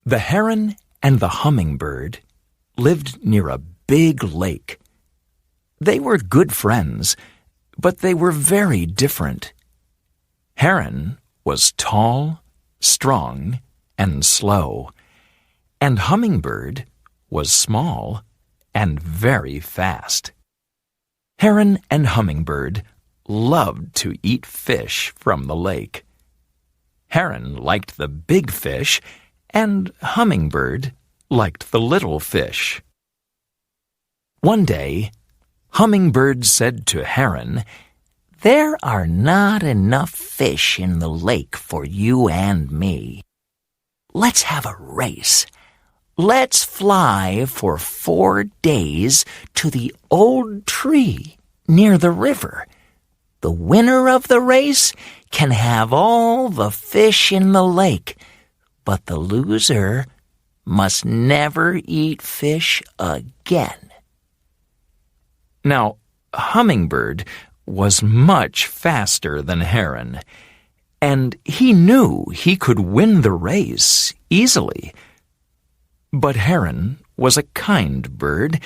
The heron and the hummingbird lived near a big lake. They were good friends, but they were very different. Heron was tall, strong, and slow, and hummingbird was small and very fast. Heron and hummingbird loved to eat fish from the lake. Heron liked the big fish, and hummingbird liked the little fish. One day, hummingbird said to heron, "There are not enough fish in the lake for you and me. Let's have a race. Let's fly for 4 days to the old tree near the river. The winner of the race can have all the fish in the lake, but the loser must never eat fish again." Now, hummingbird was much faster than heron, and he knew he could win the race easily. But heron was a kind bird,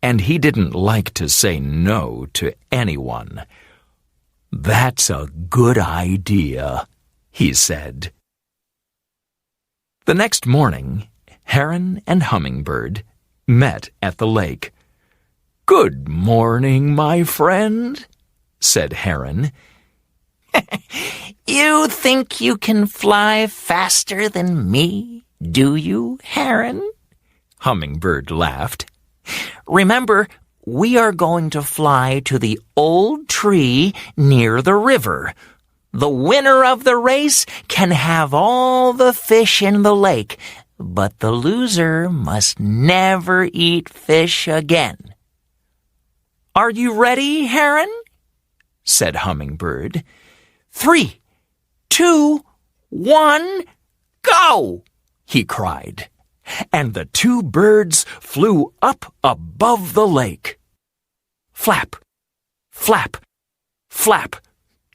and he didn't like to say no to anyone. "That's a good idea," he said. The next morning, heron and hummingbird met at the lake. "Good morning, my friend," said heron. "You think you can fly faster than me, do you, heron?" Hummingbird laughed. "Remember, we are going to fly to the old tree near the river. The winner of the race can have all the fish in the lake, but the loser must never eat fish again." "Are you ready, heron?" said hummingbird. 3, 2, 1, go! He cried, and the two birds flew up above the lake. Flap, flap, flap.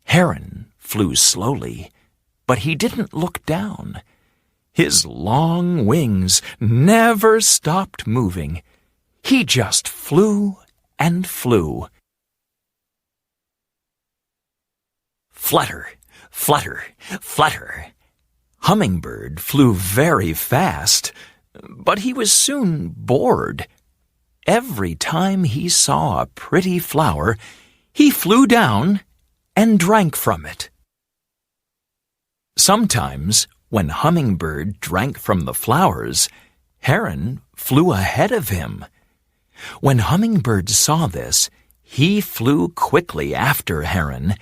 Heron flew slowly, but he didn't look down. His long wings never stopped moving. He just flew and flew. Flutter, flutter, flutter. Hummingbird flew very fast, but he was soon bored. Every time he saw a pretty flower, he flew down and drank from it. Sometimes, when Hummingbird drank from the flowers, Heron flew ahead of him. When Hummingbird saw this, he flew quickly after Heron,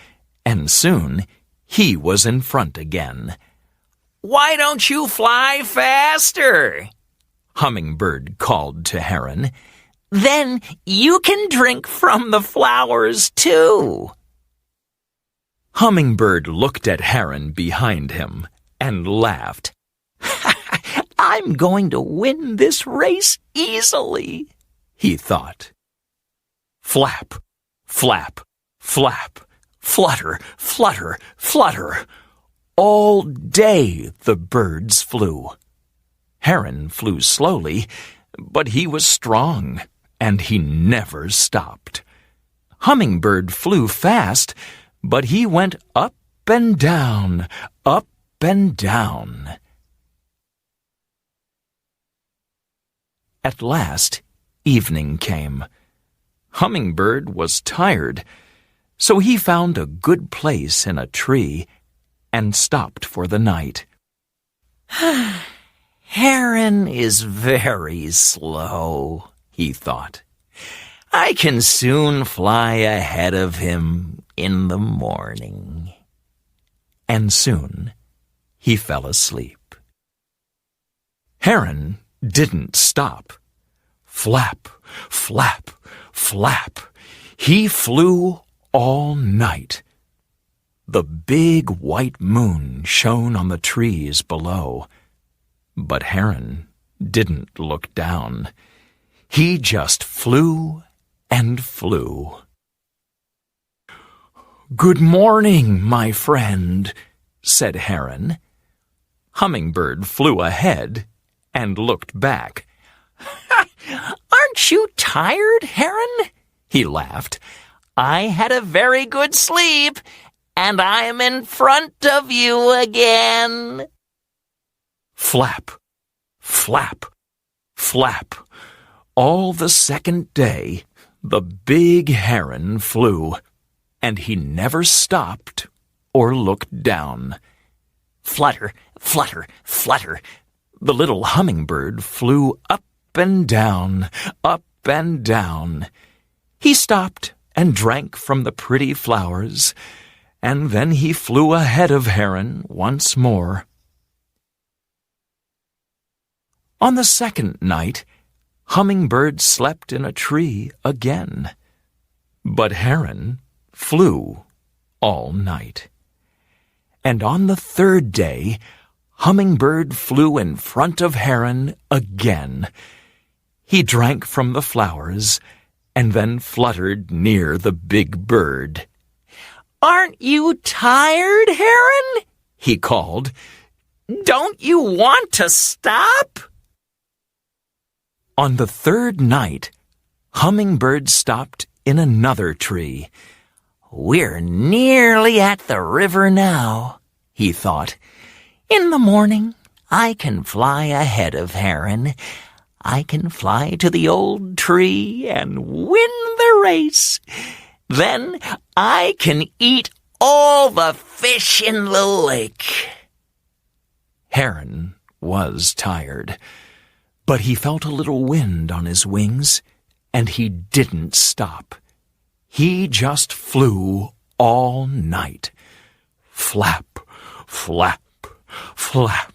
and soon he was in front again. "Why don't you fly faster?" Hummingbird called to Heron. "Then you can drink from the flowers too." Hummingbird looked at Heron behind him and laughed. "I'm going to win this race easily," he thought. Flap, flap, flap, flutter, flutter, flutter. All day the birds flew. Heron flew slowly, but he was strong, and he never stopped. Hummingbird flew fast, but he went up and down, up and down. At last, evening came. Hummingbird was tired, so he found a good place in a tree and stopped for the night. "Heron is very slow," he thought. "I can soon fly ahead of him in the morning." And soon he fell asleep. Heron didn't stop. Flap, flap, flap. He flew all night. The big white moon shone on the trees below, but Heron didn't look down. He just flew and flew. "Good morning, my friend," said Heron. Hummingbird flew ahead and looked back. "Aren't you tired, Heron?" he laughed. "I had a very good sleep, and I'm in front of you again." Flap, flap, flap. All the second day, the big heron flew, and he never stopped or looked down. Flutter, flutter, flutter. The little hummingbird flew up and down, up and down. He stopped and drank from the pretty flowers, and then he flew ahead of Heron once more. On the second night, Hummingbird slept in a tree again, but Heron flew all night. And on the third day, Hummingbird flew in front of Heron again. He drank from the flowers and then fluttered near the big bird. "Aren't you tired, Heron?" he called. "Don't you want to stop?" On the third night, Hummingbird stopped in another tree. "We're nearly at the river now," he thought. "In the morning, I can fly ahead of Heron. I can fly to the old tree and win the race. Then I can eat all the fish in the lake." Heron was tired, but he felt a little wind on his wings, and he didn't stop. He just flew all night. Flap, flap, flap.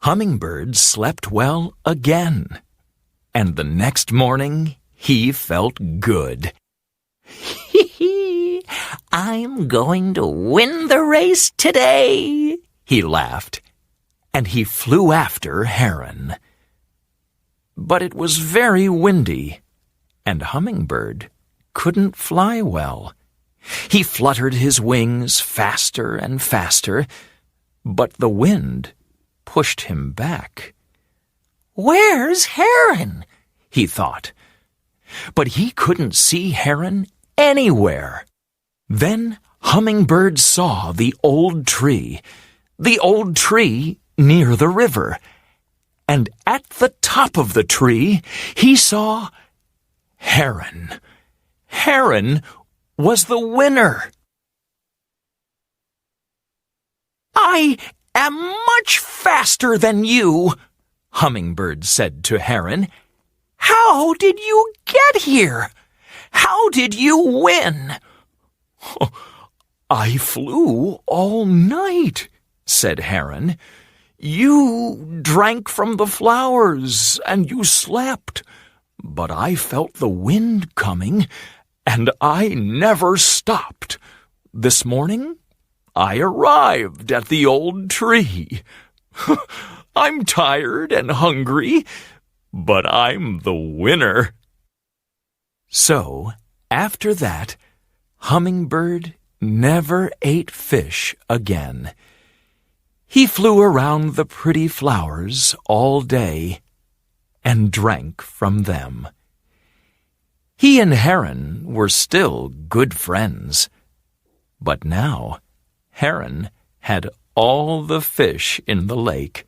Hummingbird slept well again, and the next morning he felt good. "Hee-hee, I'm going to win the race today," he laughed, and he flew after Heron. But it was very windy, and Hummingbird couldn't fly well. He fluttered his wings faster and faster, but the wind pushed him back. "Where's Heron?" he thought. But he couldn't see Heron anywhere. Then Hummingbird saw the old tree near the river, and at the top of the tree he saw Heron. Heron was the winner. "I am much faster than you," Hummingbird said to Heron. "How did you get here? How did you win?" "I flew all night," said Heron. "You drank from the flowers and you slept, but I felt the wind coming, and I never stopped. This morning I arrived at the old tree. I'm tired and hungry, but I'm the winner." So, after that, Hummingbird never ate fish again. He flew around the pretty flowers all day and drank from them. He and Heron were still good friends, but now Heron had all the fish in the lake.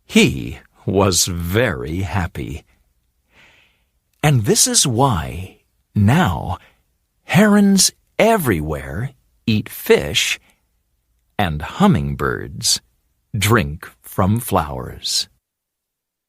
He was very happy. And this is why now herons everywhere eat fish and hummingbirds drink from flowers.